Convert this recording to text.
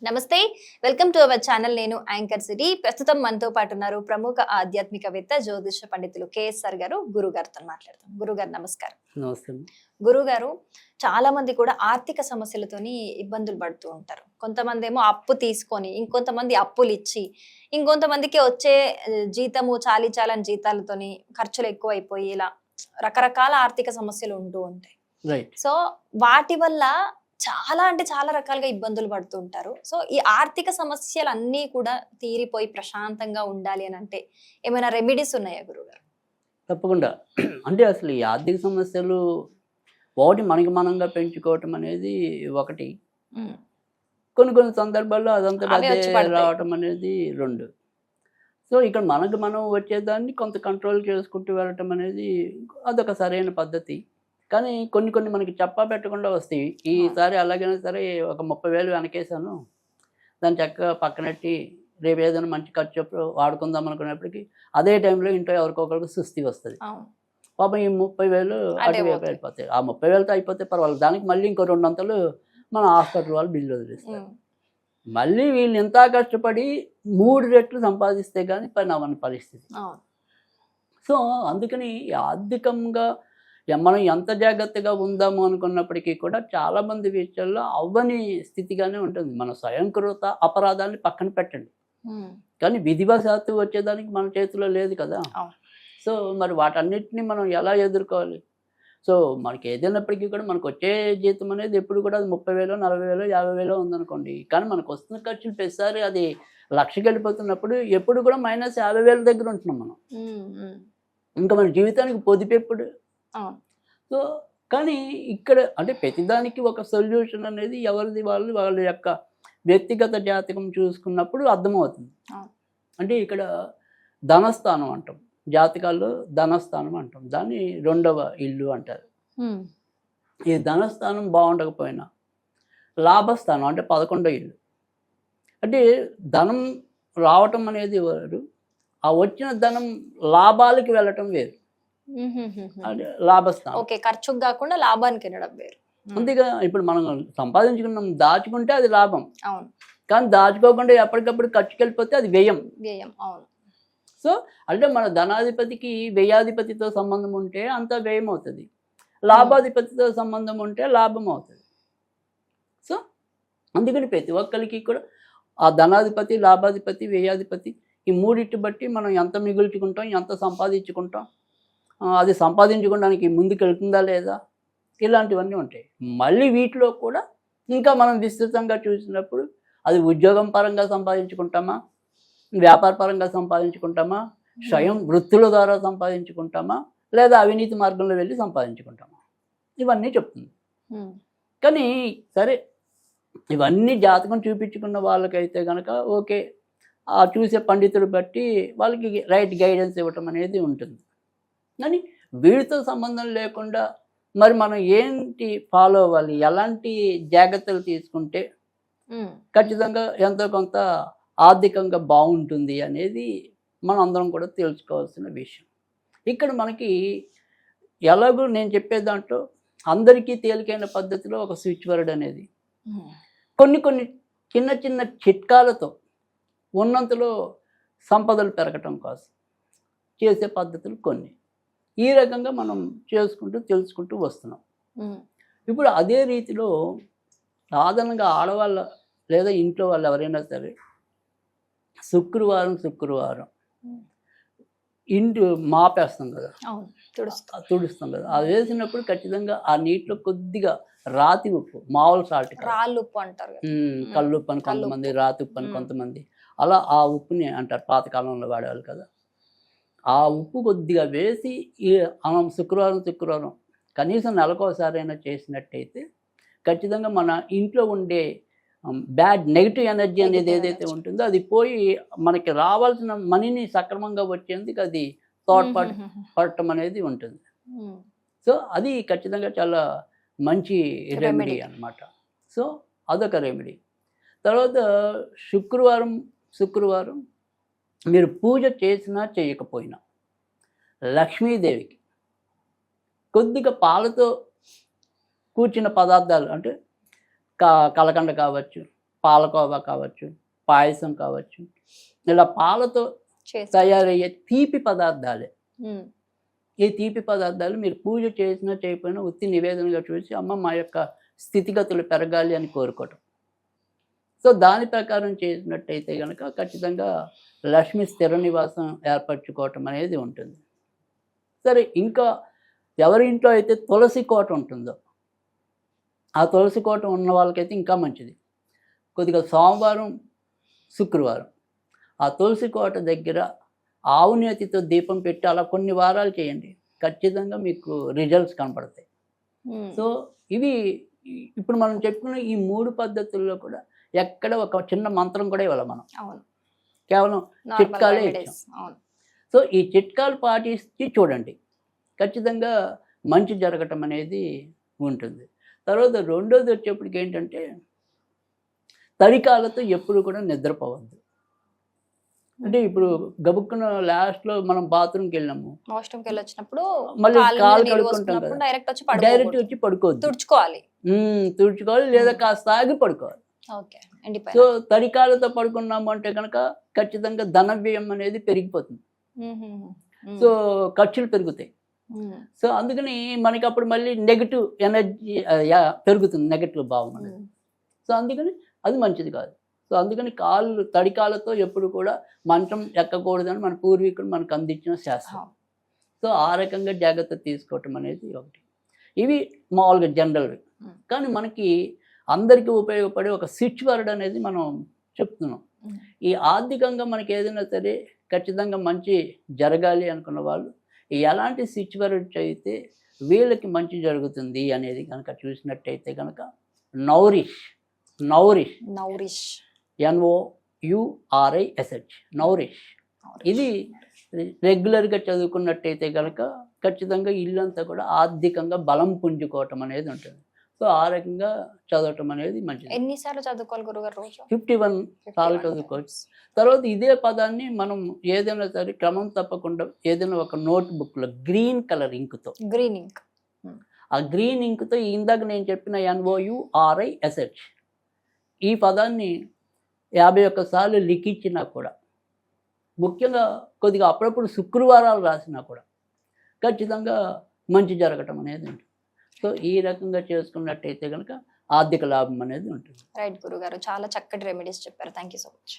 నమస్తే. Welcome to our channel. నేను anchor city. ప్రస్తుతం మనతో పాటు ఉన్నారు ప్రముఖ ఆధ్యాత్మికవేత్త, జ్యోతిష పండితులు కేఎస్ఆర్ గారు. గురుగారితో మాట్లాడతాం. గురుగారు నమస్కారం. నమస్తే. గురుగారు, చాలా మంది కూడా ఆర్థిక సమస్యలతోని ఇబ్బందులు పడుతూ ఉంటారు. కొంతమంది ఏమో అప్పు తీసుకొని, ఇంకొంతమంది అప్పులు ఇచ్చి, ఇంకొంతమందికి వచ్చే జీతము చాలని జీతాలతోని ఖర్చులు ఎక్కువైపోయి ఇలా రకరకాల ఆర్థిక సమస్యలు ఉంటూ ఉంటాయి. రైట్. సో వాటి వల్ల చాలా రకాలుగా ఇబ్బందులు పడుతూ ఉంటారు. సో ఈ ఆర్థిక సమస్యలన్నీ కూడా తీరిపోయి ప్రశాంతంగా ఉండాలి అని అంటే ఏమైనా రెమెడీస్ ఉన్నాయా గురుగారు? తప్పకుండా. అంటే అసలు ఈ ఆర్థిక సమస్యలు ఒకటి మనకి మనంగా పెంచుకోవటం అనేది ఒకటి. కొన్ని సందర్భాల్లో అదంతా అవే వచ్చి అదే పడతాయి. రావటం అనేది రెండు. సో ఇక్కడ మనకు మనం వచ్చేదాన్ని కొంత కంట్రోల్ చేసుకుంటూ వెళ్ళటం అనేది అదొక సరైన పద్ధతి. కానీ కొన్ని మనకి చెప్పా పెట్టకుండా వస్తాయి. ఈసారి అలాగైనా సరే ఒక 30,000 వెనకేసాను, దాన్ని చక్కగా పక్కనెట్టి రేపు ఏదైనా మంచి ఖర్చు వాడుకుందాం అనుకున్నప్పటికీ అదే టైంలో ఇంట్లో ఎవరికొకరికి సుస్థి వస్తుంది. అవును. పాపం ఈ 30,000 అటే అటువైపు పోతాయి. వెళ్ళిపోతాయి. ఆ 30,000తో అయిపోతే పర్వాలేదు, దానికి మళ్ళీ ఇంకో 200 మన హాస్పిటల్ వాళ్ళు బిల్లు వదిలేస్తారు. మళ్ళీ వీళ్ళు ఎంత కష్టపడి 3 రెట్లు సంపాదిస్తే కానీ పని అవ్వని పరిస్థితి. అవును. సో అందుకని ఈ ఆర్థికంగా మనం ఎంత జాగ్రత్తగా ఉందాము అనుకున్నప్పటికీ కూడా చాలామంది విషయాల్లో అవ్వని స్థితిగానే ఉంటుంది. మన స్వయంకృత అపరాధాన్ని పక్కన పెట్టండి, కానీ విధివశాత్తు వచ్చేదానికి మన చేతిలో లేదు కదా. అవును. సో మరి వాటన్నిటిని మనం ఎలా ఎదుర్కోవాలి? సో మనకి ఏదైనప్పటికీ కూడా మనకు వచ్చే జీతం అనేది ఎప్పుడు కూడా అది 30,000, 40,000, 50,000 ఉందనుకోండి. కానీ మనకు వస్తున్న ఖర్చులు ప్రతిసారి అది 1,00,000కి వెళ్ళిపోతున్నప్పుడు ఎప్పుడు కూడా -50,000 దగ్గర ఉంటున్నాం మనం. ఇంకా మన జీవితానికి పొదుపెప్పుడు. అవును. సో కానీ ఇక్కడ అంటే ప్రతిదానికి ఒక సొల్యూషన్ అనేది ఎవరిది వాళ్ళ యొక్క వ్యక్తిగత జాతకం చూసుకున్నప్పుడు అర్థమవుతుంది. అవును. అంటే ఇక్కడ ధనస్థానం అంటాం, జాతకాల్లో ధనస్థానం అంటాం, దాన్ని 2వ ఇల్లు అంటారు. ఈ ధనస్థానం బాగుండకపోయినా లాభస్థానం అంటే 11వ ఇల్లు. అంటే ధనం రావటం అనేది వేరు, ఆ వచ్చిన ధనం లాభాలకి వెళ్ళటం వేరు. అంటే లాభస్థానం. ఓకే, ఖర్చుకు కాకుండా లాభానికి వెళ్ళడం వేరు. అంతేగా ఇప్పుడు మనం సంపాదించుకున్నాం, దాచుకుంటే అది లాభం. అవును. కానీ దాచుకోకుండా ఎప్పటికప్పుడు ఖర్చుకి వెళ్ళిపోతే అది వ్యయం. అవును. సో అంటే మన ధనాధిపతికి వ్యయాధిపతితో సంబంధం ఉంటే అంత వ్యయం అవుతుంది, లాభాధిపతితో సంబంధం ఉంటే లాభం అవుతుంది. సో అందుకని ప్రతి ఒక్కరికి కూడా ఆ ధనాధిపతి, లాభాధిపతి, వ్యయాధిపతి ఈ మూడింటి బట్టి మనం ఎంత మిగుల్చుకుంటాం, ఎంత సంపాదించుకుంటాం, అది సంపాదించుకోవడానికి ముందుకు వెళ్తుందా లేదా, ఇలాంటివన్నీ ఉంటాయి. మళ్ళీ వీటిలో కూడా ఇంకా మనం విస్తృతంగా చూసినప్పుడు అది ఉద్యోగం పరంగా సంపాదించుకుంటామా, వ్యాపార పరంగా సంపాదించుకుంటామా, స్వయం వృత్తుల ద్వారా సంపాదించుకుంటామా, లేదా అవినీతి మార్గంలో వెళ్ళి సంపాదించుకుంటామా, ఇవన్నీ చెప్తుంది. కానీ సరే ఇవన్నీ జాతకం చూపించుకున్న వాళ్ళకైతే కనుక ఓకే, ఆ చూసే పండితుడు బట్టి వాళ్ళకి రైట్ గైడెన్స్ ఇవ్వటం అనేది ఉంటుంది. కానీ వీడితో సంబంధం లేకుండా మరి మనం ఏంటి ఫాలో అవ్వాలి, ఎలాంటి జాగ్రత్తలు తీసుకుంటే ఖచ్చితంగా ఎంతో కొంత ఆర్థికంగా బాగుంటుంది అనేది మనం అందరం కూడా తెలుసుకోవాల్సిన విషయం. ఇక్కడ మనకి ఎలాగో నేను చెప్పే దాంట్లో అందరికీ తేలికైన పద్ధతిలో ఒక స్విచ్ వర్డ్ అనేది కొన్ని చిన్న చిట్కాలతో ఉన్నంతలో సంపదలు పెరగటం కోసం చేసే పద్ధతులు కొన్ని. ఈ రకంగా మనం తెలుసుకుంటూ వస్తున్నాం. ఇప్పుడు అదే రీతిలో సాధారణంగా ఆడవాళ్ళ లేదా ఇంట్లో వాళ్ళు ఎవరైనా సరే శుక్రవారం ఇంటి మాపేస్తాం కదా, తుడుస్తాం కదా, అది వేసినప్పుడు ఖచ్చితంగా ఆ నీటిలో కొద్దిగా రాతి ఉప్పు, మామూలు సాల్ట్, రాళ్ళు ఉప్పు అంటారు, కల్లుప్పు అని కొంతమంది, రాతి ఉప్పు అని కొంతమంది, అలా ఆ ఉప్పుని అంటారు, పాతకాలంలో వాడేవాళ్ళు కదా. ఆ ఉప్పు కొద్దిగా వేసి ఈ శుక్రవారం కనీసం నెలకోసారైనా చేసినట్టయితే ఖచ్చితంగా మన ఇంట్లో ఉండే నెగిటివ్ ఎనర్జీ అనేది ఏదైతే ఉంటుందో అది పోయి మనకి రావాల్సిన మనీని సక్రమంగా వచ్చేందుకు అది తోడ్పడటం అనేది ఉంటుంది. సో అది ఖచ్చితంగా చాలా మంచి రెమెడీ అన్నమాట. సో అదొక రెమెడీ. తర్వాత శుక్రవారం మీరు పూజ చేసినా చేయకపోయినా లక్ష్మీదేవికి కొద్దిగా పాలతో కూర్చిన పదార్థాలు అంటే కలకండ కావచ్చు, పాలకోవా కావచ్చు, పాయసం కావచ్చు, ఇలా పాలతో తయారయ్యే తీపి పదార్థాలే. ఈ తీపి పదార్థాలు మీరు పూజ చేసినా చేయకపోయినా ఉత్తి నివేదనగా చూసి అమ్మ మా యొక్క స్థితిగతులు పెరగాలి అని కోరుకోవటం. సో దాని ప్రకారం చేసినట్టయితే కనుక ఖచ్చితంగా లక్ష్మి స్థిర నివాసం ఏర్పరచుకోవటం అనేది ఉంటుంది. సరే, ఇంకా ఎవరి ఇంట్లో అయితే తులసి కోట ఉంటుందో ఆ తులసి కోట ఉన్న వాళ్ళకైతే ఇంకా మంచిది. కొద్దిగా సోమవారం, శుక్రవారం ఆ తులసి కోట దగ్గర ఆవు నేతితో దీపం పెట్టి అలా కొన్ని వారాలు చేయండి, ఖచ్చితంగా మీకు రిజల్ట్స్ కనపడతాయి. సో ఇవి ఇప్పుడు మనం చెప్పుకున్న ఈ 3 పద్ధతుల్లో కూడా ఎక్కడ ఒక చిన్న మంత్రం కూడా ఇవ్వాలి మనం, కేవలం చిట్కాలే ఇచ్చాం. సో ఈ చిట్కాలు పాటించి చూడండి, ఖచ్చితంగా మంచి జరగటం అనేది ఉంటుంది. తర్వాత రెండోది వచ్చేప్పటికి ఏంటంటే తడికాలతో ఎప్పుడు కూడా నిద్రపోవద్దు. అంటే ఇప్పుడు గబుక్కున లాస్ట్లో మనం బాత్రూమ్కి వెళ్ళాము, వాష్రూమ్కి వెళ్ళొచ్చినప్పుడు మళ్ళీ కాలు కడుక్కుంటాం కదా, డైరెక్ట్ వచ్చి పడుకోవద్దు, తుడుచుకోవాలి, లేదా కాస్త ఆగి పడుకోవాలి. సో తడికాలతో పడుకున్నాము అంటే కనుక ఖచ్చితంగా ధన వ్యయం అనేది పెరిగిపోతుంది. సో ఖర్చులు పెరుగుతాయి. సో అందుకని మనకి అప్పుడు మళ్ళీ నెగిటివ్ ఎనర్జీ పెరుగుతుంది, నెగిటివ్ భావం అనేది. సో అందుకని అది మంచిది కాదు. సో అందుకని తడికాలతో ఎప్పుడు కూడా మంచం ఎక్కకూడదని మన పూర్వీకులు మనకు అందించిన శాస్త్రం. సో ఆ రకంగా జాగ్రత్త తీసుకోవటం అనేది ఒకటి. ఇవి మామూలుగా జనరల్వి. కానీ మనకి అందరికీ ఉపయోగపడే ఒక స్విచ్ వర్డ్ అనేది మనం చెప్తున్నాం. ఈ ఆర్థికంగా మనకి ఏదైనా సరే ఖచ్చితంగా మంచి జరగాలి అనుకున్న వాళ్ళు ఎలాంటి స్విచ్ వర్డ్ అయితే వీళ్ళకి మంచి జరుగుతుంది అనేది కనుక చూసినట్టయితే కనుక నౌరిష్ NOURISH నౌరిష్, ఇది రెగ్యులర్గా చదువుకున్నట్టయితే కనుక ఖచ్చితంగా ఇల్లంతా కూడా ఆర్థికంగా బలం పుంజుకోవటం అనేది ఉంటుంది. సో ఆ రకంగా చదవటం అనేది మంచిది. ఎన్నిసార్లు చదువుకోవాలి గురుగారు రోజు? 51 సార్లు చదువుకోవచ్చు. తర్వాత ఇదే పదాన్ని మనం ఏదైనా సరే క్రమం తప్పకుండా ఏదైనా ఒక నోట్ బుక్లో గ్రీన్ కలర్ ఇంకుతో, ఆ గ్రీన్ ఇంకుతో ఇందాక నేను చెప్పిన NOURISH ఈ పదాన్ని 51 సార్లు లిఖించినా కూడా, ముఖ్యంగా కొద్దిగా అప్పుడప్పుడు శుక్రవారాలు రాసినా కూడా ఖచ్చితంగా మంచి జరగటం అనేది ఉంటుంది. సో ఈ రకంగా చేసుకున్నట్టయితే కనుక ఆర్థిక లాభం అనేది ఉంటుంది. రైట్ గురుగారు, చాలా చక్కటి రెమెడీస్ చెప్పారు. Thank you so much.